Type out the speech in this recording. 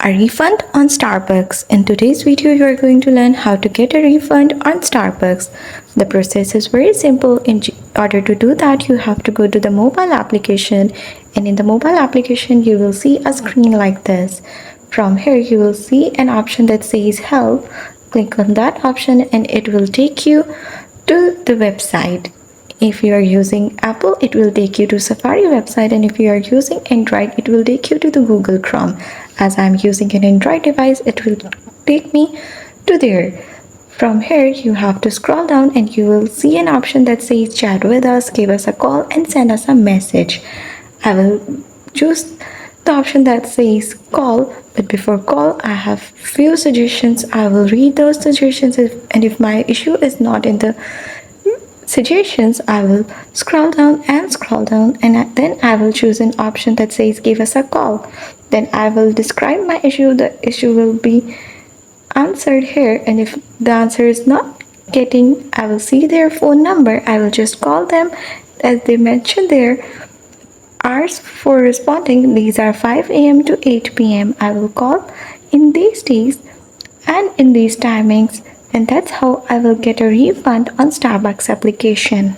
A refund on Starbucks. In today's video, you are going to learn how to get a refund on Starbucks. The process is very simple. In order to do that, you have to go to the mobile application, and in the mobile application, you will see a screen like this. From here, you will see an option that says help. Click on that option and it will take you to the website. If you are using Apple, it will take you to Safari website, and if you are using Android, it will take you to the Google Chrome. As I'm using an Android device, it will take me to there. From here, you have to scroll down and you will see an option that says chat with us, give us a call and send us a message. I will choose the option that says call, but before call, I have few suggestions. I will read those suggestions, and if my issue is not in the suggestions, I will scroll down and then I will choose an option that says give us a call. Then I will describe my issue. The issue will be answered here, and if the answer is not getting, I will see their phone number. I will just call them. As they mentioned their hours for responding, these are 5 a.m. to 8 p.m. I will call in these days and in these timings, and that's how I will get a refund on Starbucks application.